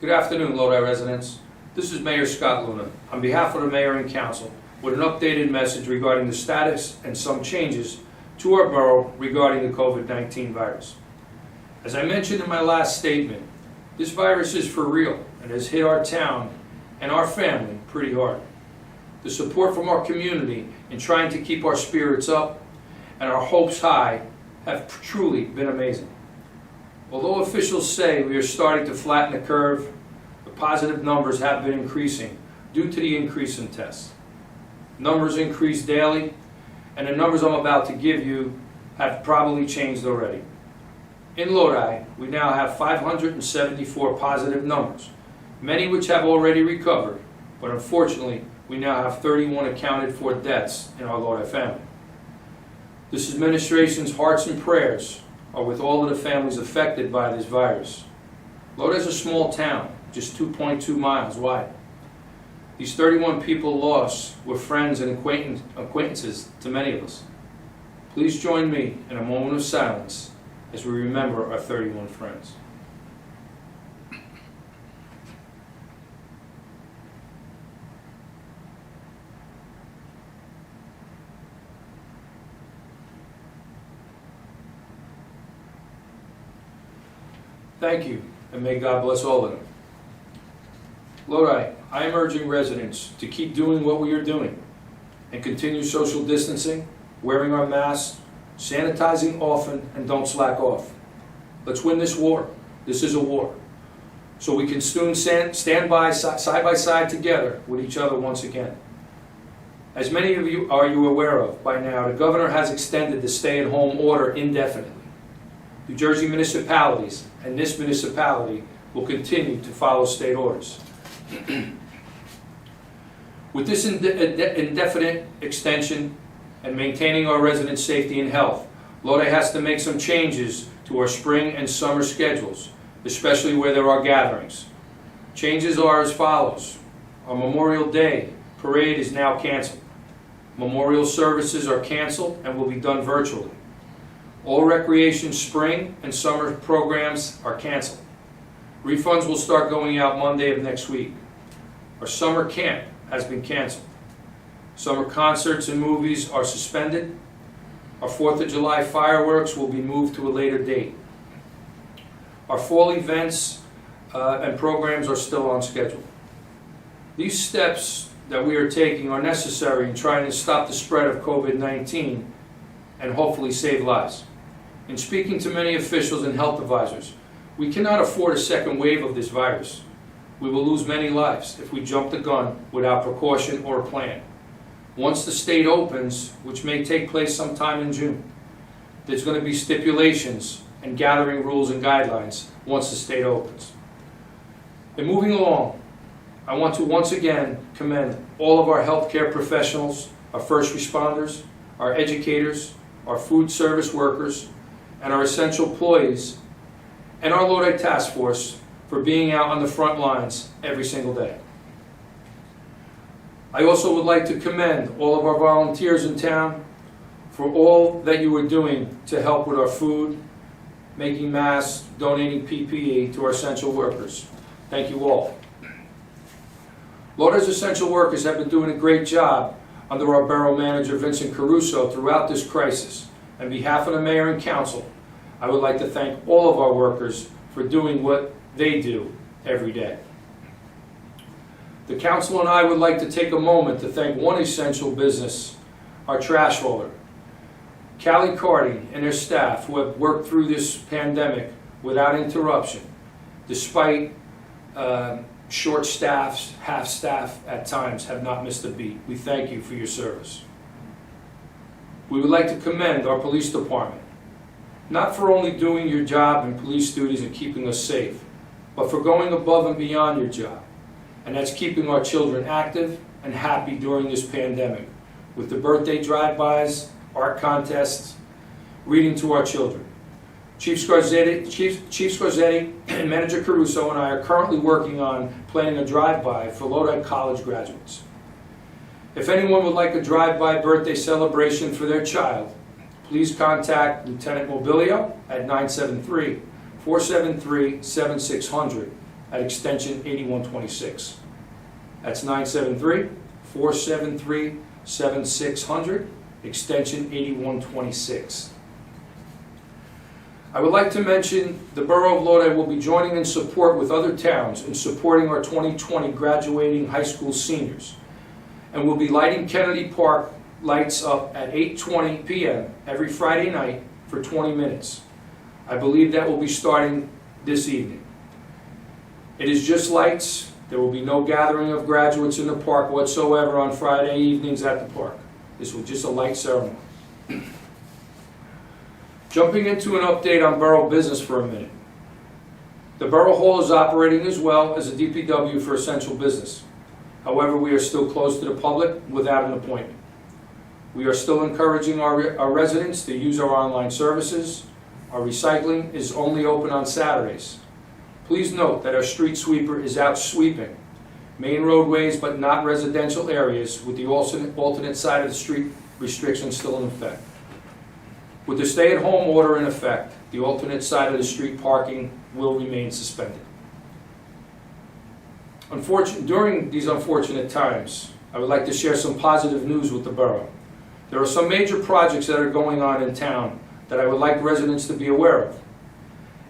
Good afternoon, Lodi residents. This is Mayor Scott Luna, on behalf of the Mayor and Council, with an updated message regarding the status and some changes to our borough regarding the COVID-19 virus. As I mentioned in my last statement, this virus is for real and has hit our town and our family pretty hard. The support from our community in trying to keep our spirits up and our hopes high have truly been amazing. Although officials say we are starting to flatten the curve, the positive numbers have been increasing due to the increase in tests. Numbers increase daily, and the numbers I'm about to give you have probably changed already. In Lodi, we now have 574 positive numbers, many which have already recovered, but unfortunately, we now have 31 accounted for deaths in our Lodi family. This administration's hearts and prayers are with all of the families affected by this virus. Lodi is a small town, just 2.2 miles wide. These 31 people lost were friends and acquaintances to many of us. Please join me in a moment of silence as we remember our 31 friends. Thank you, and may God bless all of them. Lodi, I am urging residents to keep doing what we are doing and continue social distancing, wearing our masks, sanitizing often, and don't slack off. Let's win this war. This is a war. So we can soon stand by side by side together with each other once again. As many of you are aware of by now, the governor has extended the stay-at-home order indefinitely. New Jersey municipalities and this municipality will continue to follow state orders. With this indefinite extension and maintaining our residents' safety and health, Lodi has to make some changes to our spring and summer schedules, especially where there are gatherings. Changes are as follows. Our Memorial Day parade is now canceled. Memorial services are canceled and will be done virtually. All recreation spring and summer programs are canceled. Refunds will start going out Monday of next week. Our summer camp has been canceled. Summer concerts and movies are suspended. Our 4th of July fireworks will be moved to a later date. Our fall events and programs are still on schedule. These steps that we are taking are necessary in trying to stop the spread of COVID-19 and hopefully save lives. In speaking to many officials and health advisors, we cannot afford a second wave of this virus. We will lose many lives if we jump the gun without precaution or a plan. Once the state opens, which may take place sometime in June, there's going to be stipulations and gathering rules and guidelines once the state opens. And moving along, I want to once again commend all of our healthcare professionals, our first responders, our educators, our food service workers, and our essential employees, and our Lodi Task Force for being out on the front lines every single day. I also would like to commend all of our volunteers in town for all that you are doing to help with our food, making masks, donating PPE to our essential workers. Thank you all. Lodi's essential workers have been doing a great job under our Borough Manager Vincent Caruso throughout this crisis. On behalf of the Mayor and Council, I would like to thank all of our workers for doing what they do every day. The Council and I would like to take a moment to thank one essential business, our trash hauler, Callie Carty and their staff, who have worked through this pandemic without interruption, despite short staffs, half staff at times have not missed a beat. We thank you for your service. We would like to commend our police department, not for only doing your job and police duties and keeping us safe, but for going above and beyond your job. And that's keeping our children active and happy during this pandemic, with the birthday drive-bys, art contests, reading to our children. Chief Scorzetti and Manager Caruso and I are currently working on planning a drive-by for Lodi College graduates. If anyone would like a drive-by birthday celebration for their child, please contact Lieutenant Mobilio at 973-473-7600 at extension 8126. That's 973-473-7600, extension 8126. I would like to mention the Borough of Lodi will be joining in support with other towns in supporting our 2020 graduating high school seniors, and will be lighting Kennedy Park lights up at 8:20 p.m. every Friday night for 20 minutes. I believe that will be starting this evening. It is just lights. There will be no gathering of graduates in the park whatsoever on Friday evenings at the park. This was just a light ceremony. Jumping into an update on borough business for a minute. The Borough Hall is operating as well as a DPW for essential business. However, we are still closed to the public without an appointment. We are still encouraging our residents to use our online services. Our recycling is only open on Saturdays. Please note that our street sweeper is out sweeping main roadways but not residential areas, with the alternate side of the street restrictions still in effect. With the stay-at-home order in effect, the alternate side of the street parking will remain suspended. During these unfortunate times, I would like to share some positive news with the borough. There are some major projects that are going on in town that I would like residents to be aware of.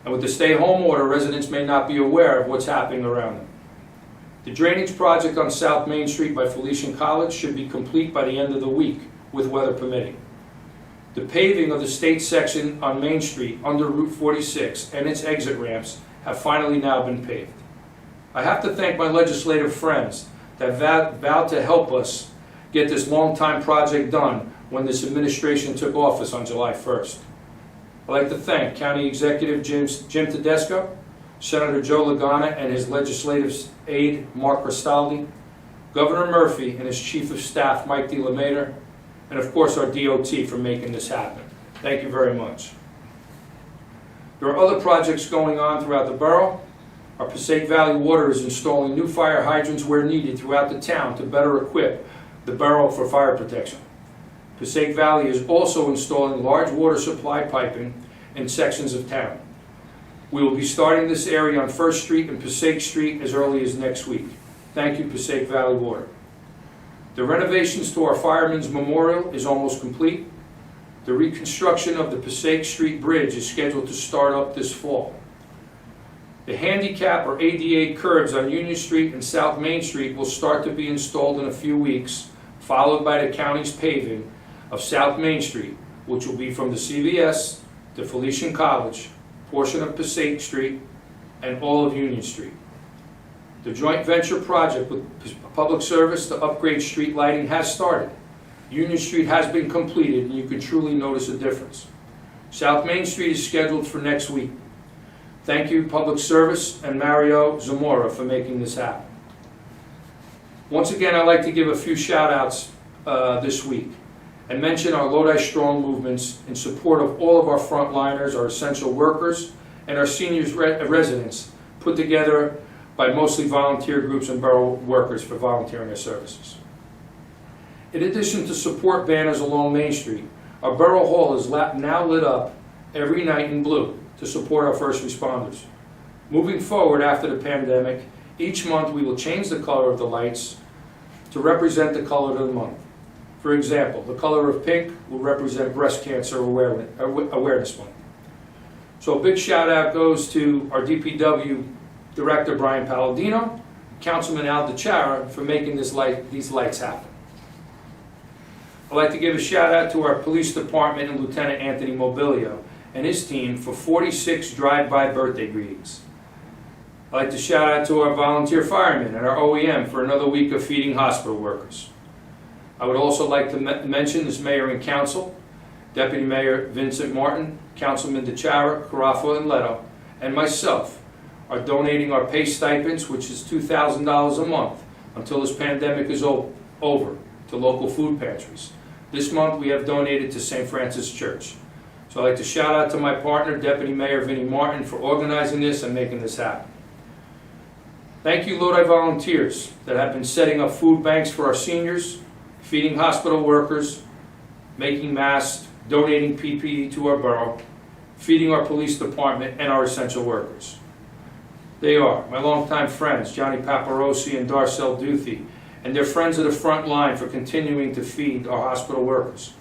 And with the stay-home order, residents may not be aware of what's happening around them. The drainage project on South Main Street by Felician College should be complete by the end of the week, with weather permitting. The paving of the state section on Main Street under Route 46 and its exit ramps have finally now been paved. I have to thank my legislative friends that vowed to help us get this long-time project done when this administration took office on July 1st. I'd like to thank County Executive Jim Tedesco, Senator Joe Lagana and his legislative aide Mark Cristaldi, Governor Murphy and his Chief of Staff Mike DeLaMater, and of course our DOT for making this happen. Thank you very much. There are other projects going on throughout the borough. Our Passaic Valley Water is installing new fire hydrants where needed throughout the town to better equip the borough for fire protection. Passaic Valley is also installing large water supply piping in sections of town. We will be starting this area on 1st Street and Passaic Street as early as next week. Thank you, Passaic Valley Water. The renovations to our Firemen's Memorial is almost complete. The reconstruction of the Passaic Street Bridge is scheduled to start up this fall. The handicap or ADA curbs on Union Street and South Main Street will start to be installed in a few weeks, followed by the county's paving of South Main Street, which will be from the CVS to Felician College, portion of Passaic Street, and all of Union Street. The joint venture project with Public Service to upgrade street lighting has started. Union Street has been completed, and you can truly notice a difference. South Main Street is scheduled for next week. Thank you, Public Service and Mario Zamora, for making this happen. Once again, I'd like to give a few shout-outs this week and mention our Lodi Strong movements in support of all of our frontliners, our essential workers, and our seniors residents, put together by mostly volunteer groups and borough workers for volunteering their services. In addition to support banners along Main Street, our Borough Hall is now lit up every night in blue to support our first responders. Moving forward after the pandemic, each month we will change the color of the lights to represent the color of the month. For example, the color of pink will represent Breast Cancer Awareness Month. So a big shout out goes to our DPW Director Brian Palladino, Councilman Al DeChara for making these lights happen. I'd like to give a shout out to our police department and Lieutenant Anthony Mobilio and his team for 46 drive-by birthday greetings. I'd like to shout out to our volunteer firemen and our OEM for another week of feeding hospital workers. I would also like to mention this Mayor and Council, Deputy Mayor Vincent Martin, Councilman DeChara, Carafa, and Leto, and myself are donating our pay stipends, which is $2,000 a month until this pandemic is over, to local food pantries. This month we have donated to St. Francis Church. So I'd like to shout out to my partner, Deputy Mayor Vinnie Martin, for organizing this and making this happen. Thank you, Lodi volunteers that have been setting up food banks for our seniors, feeding hospital workers, making masks, donating PPE to our borough, feeding our police department and our essential workers. They are my longtime friends, Johnny Paparosi and Darcel Duthie, and they're friends of the front line for continuing to feed our hospital workers.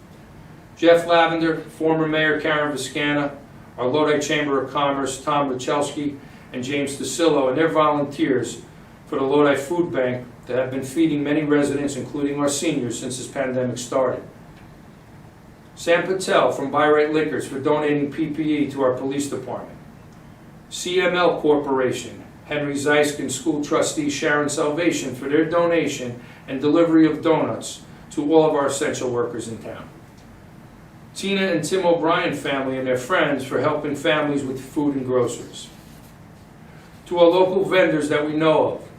Jeff Lavender, former Mayor Karen Viscana, our Lodi Chamber of Commerce, Tom Richelski, and James DeSillo, and their volunteers for the Lodi Food Bank that have been feeding many residents, including our seniors, since this pandemic started. Sam Patel from Buy Right Liquors for donating PPE to our police department. CML Corporation, Henry Zeisk and school trustee Sharon Salvation for their donation and delivery of donuts to all of our essential workers in town. Tina and Tim O'Brien family and their friends for helping families with food and groceries. To our local vendors that we know of,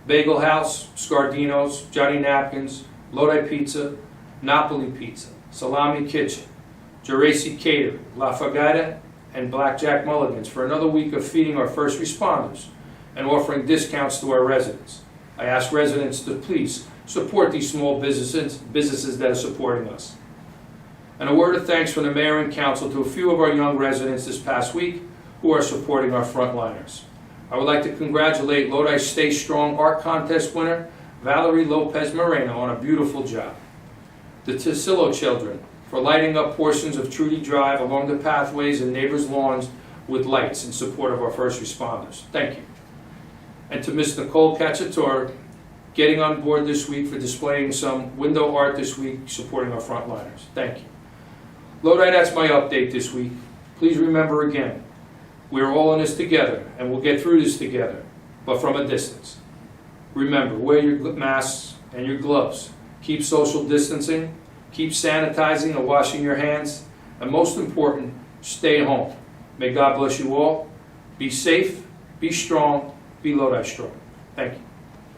Bagel House, Scardino's, Johnny Napkins, Lodi Pizza, Napoli Pizza, Salami Kitchen, Geraci Catering, La Fagata, and Blackjack Mulligan's for another week of feeding our first responders and offering discounts to our residents. I ask residents to please support these small businesses that are supporting us. And a word of thanks from the Mayor and Council to a few of our young residents this past week who are supporting our frontliners. I would like to congratulate Lodi Stay Strong Art Contest winner, Valerie Lopez Moreno, on a beautiful job. The Tasillo children for lighting up portions of Trudy Drive along the pathways and neighbors' lawns with lights in support of our first responders. Thank you. And to Ms. Nicole Cacciatore, getting on board this week for displaying some window art this week supporting our frontliners. Thank you. Lodi, that's my update this week. Please remember again, we are all in this together, and we'll get through this together, but from a distance. Remember, wear your masks and your gloves. Keep social distancing, keep sanitizing and washing your hands, and most important, stay home. May God bless you all. Be safe, be strong, be Lodi strong. Thank you.